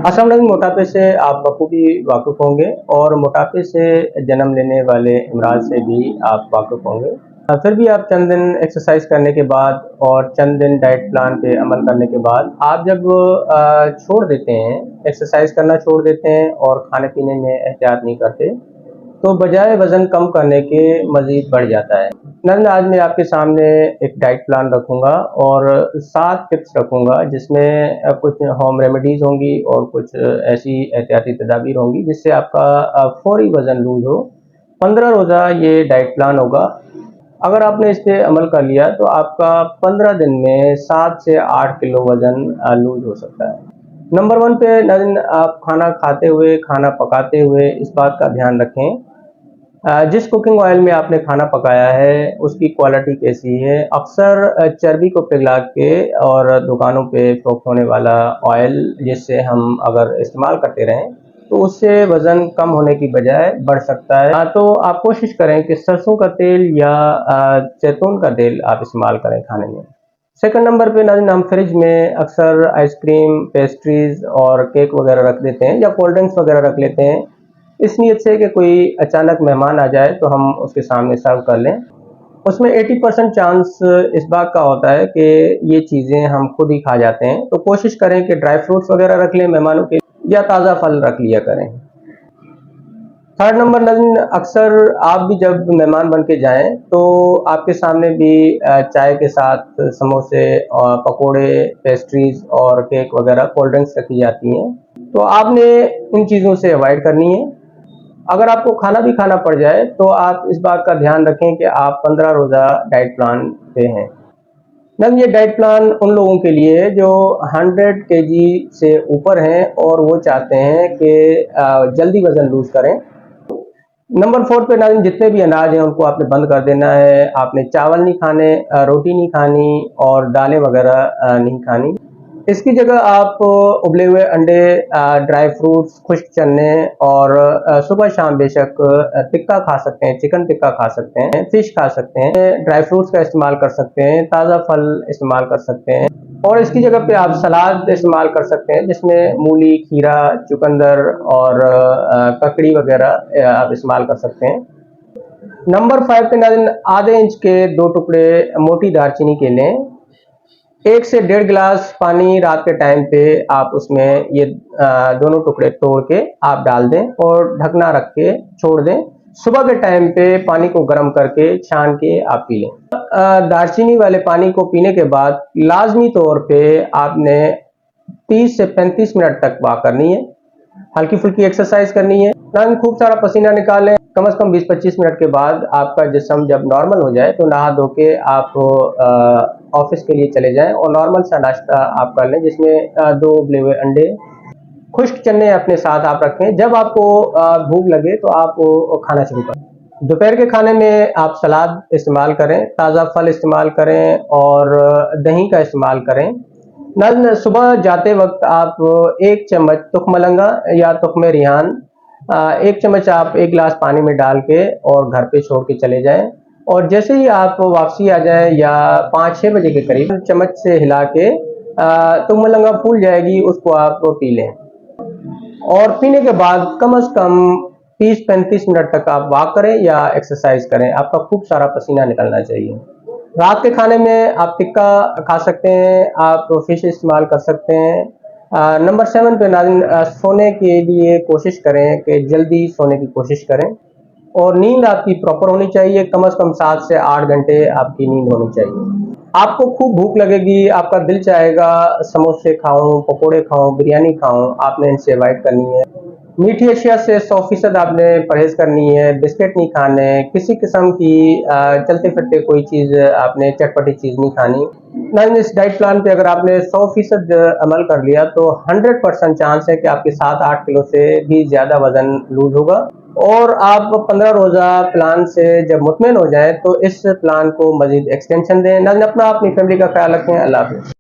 अस्सलाम वालेकुम। मोटापे से आप बखूबी वाकिफ़ होंगे और मोटापे से जन्म लेने वाले अमराज से भी आप वाकिफ़ होंगे। फिर भी आप चंद दिन एक्सरसाइज करने के बाद और चंद दिन डाइट प्लान पे अमल करने के बाद आप जब छोड़ देते हैं, एक्सरसाइज करना छोड़ देते हैं और खाने पीने में एहतियात नहीं करते, तो बजाय वज़न कम करने के मज़ीद बढ़ जाता है। नाज़रीन, आज मैं आपके सामने एक डाइट प्लान रखूँगा और 7 टिप्स रखूँगा जिसमें कुछ होम रेमेडीज़ होंगी और कुछ ऐसी एहतियाती तदाबीर होंगी जिससे आपका फ़ौरी वज़न लूज़ हो। 15 रोज़ा ये डाइट प्लान होगा। अगर आपने इस पे अमल कर लिया तो आपका 15 दिन में 7 से 8 किलो वज़न लूज़ हो सकता है। नंबर 1 पे नाज़रीन, आप खाना खाते हुए, खाना पकाते हुए इस बात का ध्यान रखें जिस कुकिंग ऑयल में आपने खाना पकाया है उसकी क्वालिटी कैसी है। अक्सर चर्बी को पिघला के और दुकानों पे फ़रोख्त होने वाला ऑयल जिससे हम अगर इस्तेमाल करते रहें तो उससे वज़न कम होने की बजाय बढ़ सकता है। तो आप कोशिश करें कि सरसों का तेल या जैतून का तेल आप इस्तेमाल करें खाने में। सेकंड नंबर पे नाज़रीन, हम फ्रिज में अक्सर आइसक्रीम, पेस्ट्रीज़ और केक वगैरह रख देते हैं या कोल्ड ड्रिंक्स वगैरह रख लेते हैं इस नीयत से कि कोई अचानक मेहमान आ जाए तो हम उसके सामने सर्व कर लें। उसमें 80% चांस इस बात का होता है कि ये चीज़ें हम खुद ही खा जाते हैं, तो कोशिश करें कि ड्राई फ्रूट्स वगैरह रख लें मेहमानों के या ताज़ा फल रख लिया करें। थर्ड नंबर नाज़रीन, अक्सर आप भी जब मेहमान बन के जाएँ तो आपके सामने भी चाय के साथ समोसे और पकोड़े, पेस्ट्रीज़ और केक वगैरह, कोल्ड ड्रिंक्स रखी जाती हैं, तो आपने इन चीज़ों से अवॉइड करनी है। अगर आपको खाना भी खाना पड़ जाए तो आप इस बात का ध्यान रखें कि आप 15 रोज़ा डाइट प्लान पे हैं। मैम, ये डाइट प्लान उन लोगों के लिए है जो 100 केजी से ऊपर हैं और वो चाहते हैं कि जल्दी वज़न लूज़ करें। नंबर 4 पे नाज़रीन, जितने भी अनाज हैं उनको आपने बंद कर देना है। आपने चावल नहीं खाने, रोटी नहीं खानी और दालें वगैरह नहीं खानी। इसकी जगह आप उबले हुए अंडे, ड्राई फ्रूट्स, खुश्क चने और सुबह शाम बेशक टिक्का खा सकते हैं, चिकन टिक्का खा सकते हैं, फिश खा सकते हैं, ड्राई फ्रूट्स का इस्तेमाल कर सकते हैं, ताज़ा फल इस्तेमाल कर सकते हैं और इसकी जगह पे आप सलाद इस्तेमाल कर सकते हैं जिसमें मूली, खीरा, चुकंदर और ककड़ी वगैरह आप इस्तेमाल कर सकते हैं। नंबर 5 पे नाज़रीन, आधे इंच के 2 टुकड़े मोटी दालचीनी के लें। 1 से 1.5 गिलास पानी रात के टाइम पे आप उसमें ये दोनों टुकड़े तोड़ के आप डाल दें और ढकना रख के छोड़ दें। सुबह के टाइम पे पानी को गर्म करके छान के आप पी लें। दालचीनी वाले पानी को पीने के बाद लाजमी तौर पे आपने 30 से 35 मिनट तक वॉक करनी है, हल्की फुल्की एक्सरसाइज करनी है, खूब सारा पसीना निकालें। कम से कम 20-25 मिनट के बाद आपका जिस्म जब नॉर्मल हो जाए तो नहा धो के आप ऑफिस के लिए चले जाएं और नॉर्मल सा नाश्ता आप कर लें जिसमें 2 उबले हुए अंडे, खुश्क चने अपने साथ आप रखें। जब आपको भूख लगे तो आप वो खाना शुरू करें। दोपहर के खाने में आप सलाद इस्तेमाल करें, ताज़ा फल इस्तेमाल करें और दही का इस्तेमाल करें। नाज़रीन, सुबह जाते वक्त आप 1 चम्मच तुख्मलंगा या तुख्मे रिहान 1 चम्मच आप 1 गिलास पानी में डाल के और घर पे छोड़ के चले जाएं और जैसे ही आप वापसी आ जाएं या 5-6 बजे के करीब चम्मच से हिला के तुख्मलंगा फूल जाएगी, उसको आप पी लें और पीने के बाद कम से कम 30-35 मिनट तक आप वॉक करें या एक्सरसाइज करें। आपका खूब सारा पसीना निकलना चाहिए। रात के खाने में आप टिक्का खा सकते हैं, आप फिश इस्तेमाल कर सकते हैं। नंबर 7 पे नाज़रीन, सोने के लिए कोशिश करें कि जल्दी सोने की कोशिश करें और नींद आपकी प्रॉपर होनी चाहिए। कम से कम 7 से 8 घंटे आपकी नींद होनी चाहिए। आपको खूब भूख लगेगी, आपका दिल चाहेगा समोसे खाऊं, पकोड़े खाऊं, बिरयानी खाऊं, आपने इनसे अवॉइड करनी है। मीठी अशिया से 100% आपने परहेज करनी है। बिस्किट नहीं खाने, किसी किस्म की चलते फिरते कोई चीज़ आपने चटपटी चीज़ नहीं खानी। नाज़रीन, इस डाइट प्लान पे अगर आपने 100% अमल कर लिया तो 100% चांस है कि आपके 7-8 किलो से भी ज़्यादा वज़न लूज़ होगा और आप 15 रोज़ा प्लान से जब मुतमईन हो जाएं तो इस प्लान को मज़ीद एक्सटेंशन दें। नाज़रीन, अपना अपनी फैमिली का ख्याल रखें। अल्लाह हाफ़िज़।